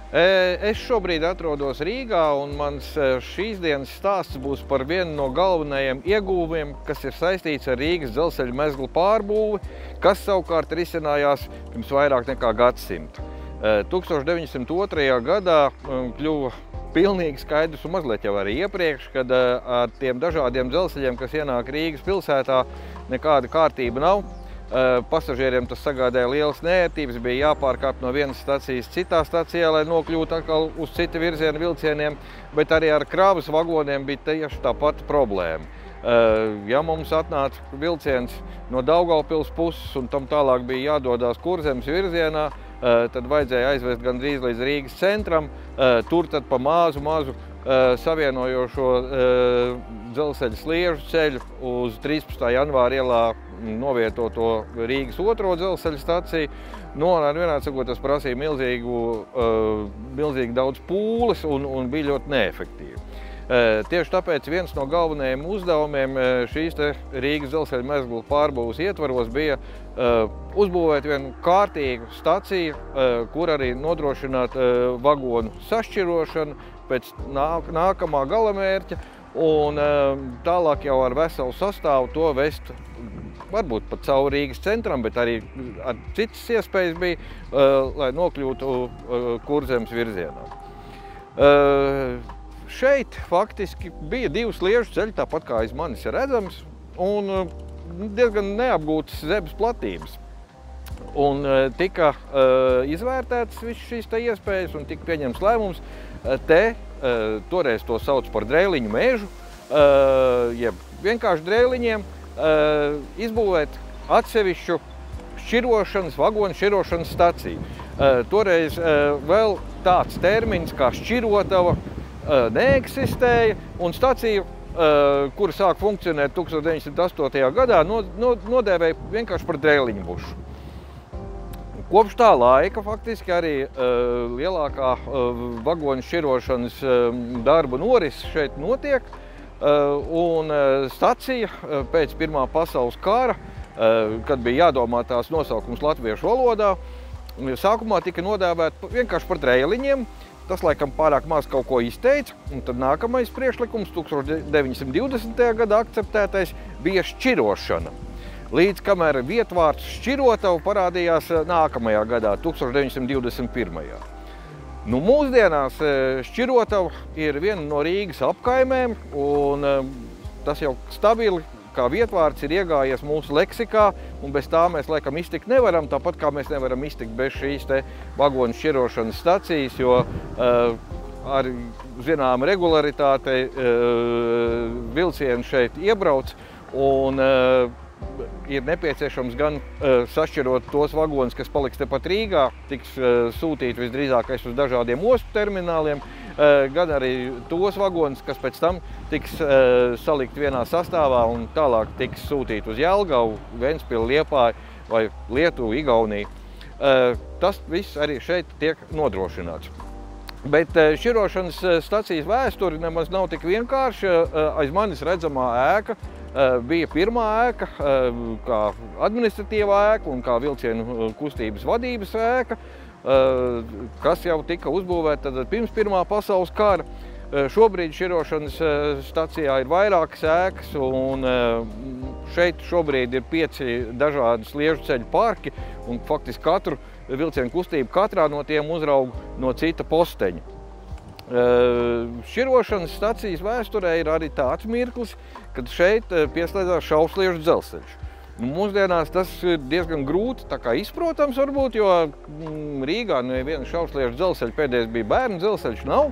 Es šobrīd atrodos Rīgā, un mans šīs dienas stāsts būs par vienu no galvenajiem ieguvumiem, kas ir saistīts ar Rīgas dzelzceļa mezglu pārbūvi, kas savukārt risinājās pirms vairāk nekā gadsimta. 1902. gadā kļuva pilnīgi skaidrs, un mazliet jau arī iepriekš, kad ar tiem dažādiem dzelzceļiem, kas ienāk Rīgas pilsētā, nekāda kārtība nav. Pasažieriem tas sagādāja lielas neērtības, bija jāpārkāp no vienas stacijas citā stacijā, lai nokļūtu atkal uz cita virziena vilcieniem, bet arī ar kravas vagoniem bija tieši tā pati problēma. Ja mums atnāca vilciens no Daugavpils puses un tam tālāk bija jādodās Kurzemes virzienā, tad vajadzēja aizvest gandrīz līdz Rīgas centram, tur tad pa mazu savienojošo dzelzceļa sliežu ceļu uz 13. janvāra ielā novietoto Rīgas otro dzelzceļa staciju. Vienādi sakot, tas prasīja milzīgi daudz pūles un bija ļoti neefektīvi. Tieši tāpēc viens no galvenajiem uzdevumiem šīs Rīgas dzelzceļa mezglu pārbūves ietvaros bija uzbūvēt vienu kārtīgu staciju, kur arī nodrošināt vagonu sašķirošanu pēc nākamā galamērķa un tālāk jau ar veselu sastāvu to vest varbūt pat caur Rīgas centram, bet arī ar citas iespējas bija, lai nokļūtu Kurzemes virzienā. Šeit faktiski bija divi sliežu ceļi, tāpat kā aiz manis ir redzams, un diezgan neapgūtas zemes platības. Un tika izvērtētas visas šīs iespējas un tika pieņemts lēmums toreiz to sauc par drēliņu mežu, jeb vienkārši drēliņiem, izbūvēt atsevišķu vagonu šķirošanas staciju. Toreiz vēl tāds termins kā šķirotava neeksistēja, un staciju, kura sāk funkcionēt 1908. gadā, nodēvēja vienkārši par drēliņu bušu. Kopš tā laika faktiski arī lielākā vagonu šķirošanas darba noris šeit notiek, un stacija pēc Pirmā pasaules kara, kad bija jādomā tās nosaukums latviešu valodā, sākumā tika nodēvēta vienkārši par drēliņiem. Tas laikam pārāk maz kaut ko izteica, un tad nākamais priekšlikums, 1920. gadā akceptētais, bija šķirošana. Līdz kamēr vietvārds šķirotava parādījās nākamajā gadā, 1921. Mūsdienās šķirotava ir viena no Rīgas apkaimēm, un tas jau stabili kā vietvārds ir iegājies mūsu leksikā, un bez tā mēs laikam iztikt nevaram, tāpat kā mēs nevaram iztikt bez šīs vagonu šķirošanas stacijas, jo ar zināmu regularitāti vilcieni šeit iebrauc, un ir nepieciešams gan sašķirot tos vagonus, kas paliks tepat Rīgā, tiks sūtīti visdrīzākais uz dažādiem ostu termināliem, gan arī tos vagonus, kas pēc tam tiks salikt vienā sastāvā un tālāk tiks sūtīti uz Jelgavu, Ventspili, Liepāju vai Lietuvu, Igauniju. Tas viss arī šeit tiek nodrošināts. Bet šķirošanas stacijas vēsture nemaz nav tik vienkārši. Aiz manis redzamā ēka bija pirmā ēka, kā administratīvā ēka un kā vilcienu kustības vadības ēka, kas jau tika uzbūvēta pirms Pirmā pasaules kara. Šobrīd šķirošanas stacijā ir vairākas ēkas, un šeit šobrīd ir 5 dažādi sliežu ceļu parki, un faktiski katru vilcienu kustību katrā no tiem uzraug no cita posteņa. Šķirošanas stacijas vēsturē ir arī tāds mirklis, kad šeit pieslēdzās šaursliežu dzelzceļš. Mūsdienās tas ir diezgan grūti izprotams varbūt, jo Rīgā neviena šaursliežu dzelzceļa pēdējais bija bērnu dzelzceļš nav,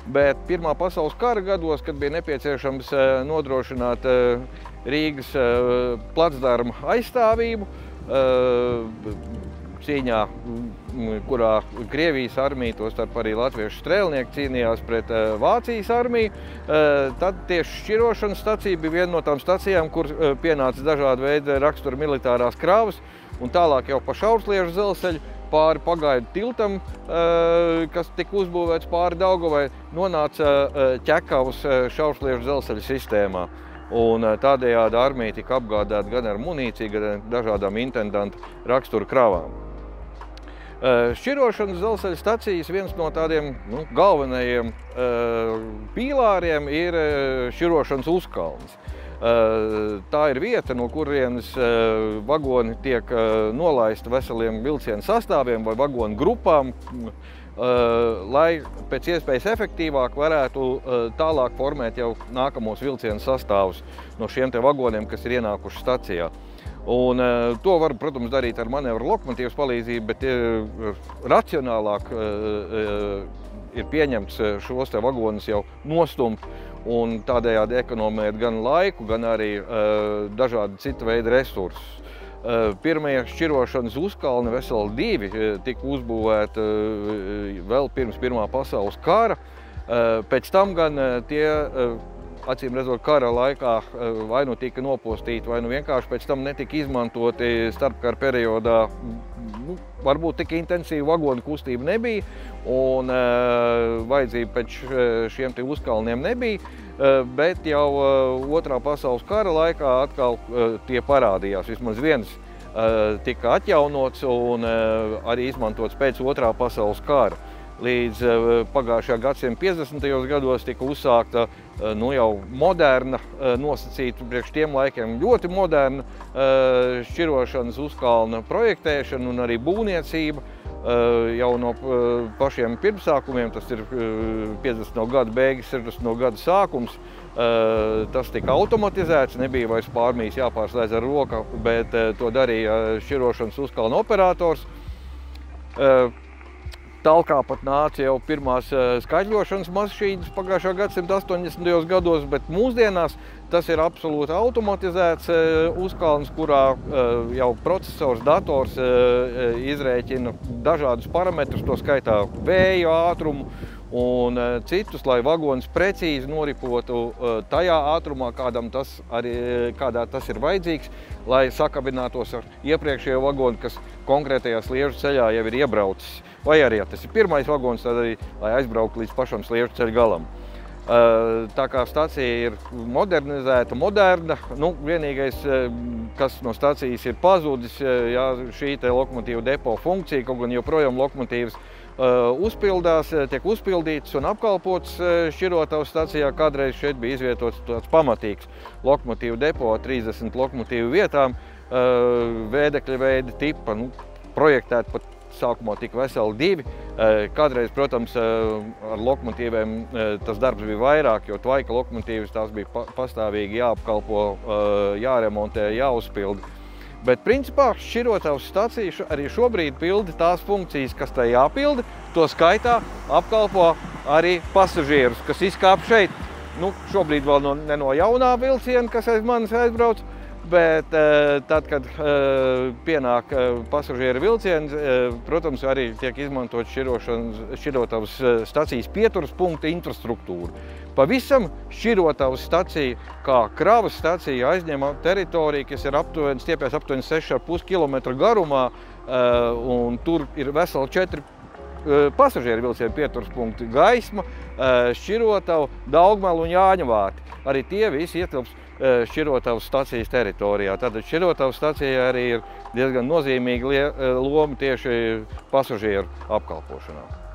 bet Pirmā pasaules kara gados, kad bija nepieciešams nodrošināt Rīgas placdarma aizstāvību, cīņā, kurā Krievijas armija, tostarp arī latviešu strēlnieki cīnījās pret Vācijas armiju, tad tieši šķirošanas stacija bija viena no tām stacijām, kur pienāca dažāda veida rakstura militārās kravas, un tālāk jau pa šaursliežu dzelzceļu pāri pagaidu tiltam, kas tika uzbūvēts pāri Daugavai, nonāca Ķekavas šaursliežu dzelzceļa sistēmā. Un tādējādi armija tika apgādāta gan ar munīciju, gan ar dažādām intendanta rakstura kravām. Šķirošanas dzelzceļa stacijas viens no tādiem galvenajiem pīlāriem ir šķirošanas uzkalns. Tā ir vieta, no kurienes vagoni tiek nolaisti veseliem vilcienu sastāviem vai vagonu grupām, lai pēc iespējas efektīvāk varētu tālāk formēt jau nākamos vilcienu sastāvus no šiem te vagoniem, kas ir ienākuši stacijā. Un to var, protams, darīt ar manevru lokomotīvas palīdzību, bet racionālāk ir pieņemts šos te vagonus jau nostumt un tādējādi ekonomēt gan laiku, gan arī dažādi cita veida resursus. Pirmie šķirošanas uzkalni, veseli 2, tika uzbūvēti vēl pirms Pirmā pasaules kara. Pēc tam gan tie, acīm redzot, kara laikā vai nu tika nopostīti, vai nu vienkārši pēc tam netika izmantoti starpkara periodā. Varbūt tik intensīva vagonu kustība nebija, un vajadzība pēc šiem te uzkalniem nebija, bet jau Otrā pasaules kara laikā atkal tie parādījās. Vismaz viens tika atjaunots un arī izmantots pēc Otrā pasaules kara. Līdz pagājušajā gadsimta 50. gados tika uzsākta jau moderna, nosacīta priekš tiem laikiem ļoti moderna šķirošanas uzkalna projektēšana un arī būvniecība. Jau no pašiem pirmsākumiem, tas ir 50. gadu beigas, 60. gadu sākums, tas tika automatizēts, nebija vairs pārmīs jāpārslēdz ar roku, bet to darīja šķirošanas uzkalna operators. Talkā pat nāca jau pirmās skaitļošanas mašīnas pagājušā gadsimta 80. gados, bet mūsdienās tas ir absolūti automatizēts uzkalns, kurā jau procesors, dators izrēķina dažādus parametrus, to skaitā vēju ātrumu un citus, lai vagonis precīzi noripotu tajā ātrumā, kādā tas ir vajadzīgs, lai sakabinātos ar iepriekšējo vagonu, kas konkrētajā sliežu ceļā jau ir iebraucis. Vai arī, ja tas ir pirmais vagons, tad arī, lai aizbrauktu līdz pašam sliežu ceļa galam. Tā kā stacija ir modernizēta, moderna, vienīgais, kas no stacijas ir pazudis, šī te lokomotīvu depo funkcija, kaut gan joprojām lokomotīvas uzpildās, tiek uzpildītas un apkalpotas šķirotavas stacijā. Kādreiz šeit bija izvietots tāds pamatīgs lokomotīvu depo ar 30 lokomotīvu vietām, vēdekļa veida tipa, projektēta pat sākumā tika veseli 2. Kādreiz, protams, ar lokomotīvēm tas darbs bija vairāk, jo tvaika lokomotīvas tās bija pastāvīgi jāapkalpo, jāremontē, jāuzpilda. Bet, principā, šķirotavas stacija arī šobrīd pilda tās funkcijas, kas tai jāpilda. To skaitā apkalpo arī pasažierus, kas izkāp šeit. Šobrīd vēl ne no jaunā vilciena, kas aiz manis aizbrauc, bet tad, kad pienāk pasažieru vilciens, protams, arī tiek izmantot šķirotavas stacijas pieturas punkta infrastruktūra. Pavisam šķirotavas stacija, kā kravas stacija, aizņem teritoriju, kas ir stiepjas aptuveni 6,5 km garumā, un tur ir veseli 4 pasažieru vilcienu pieturas punkti: Gaisma, Šķirotava, Daugmela un Jāņavāti. Arī tie visi ietilps šķirotavas stacijas teritorijā. Tātad šķirotavas stacijai arī ir diezgan nozīmīga loma tieši pasažieru apkalpošanā.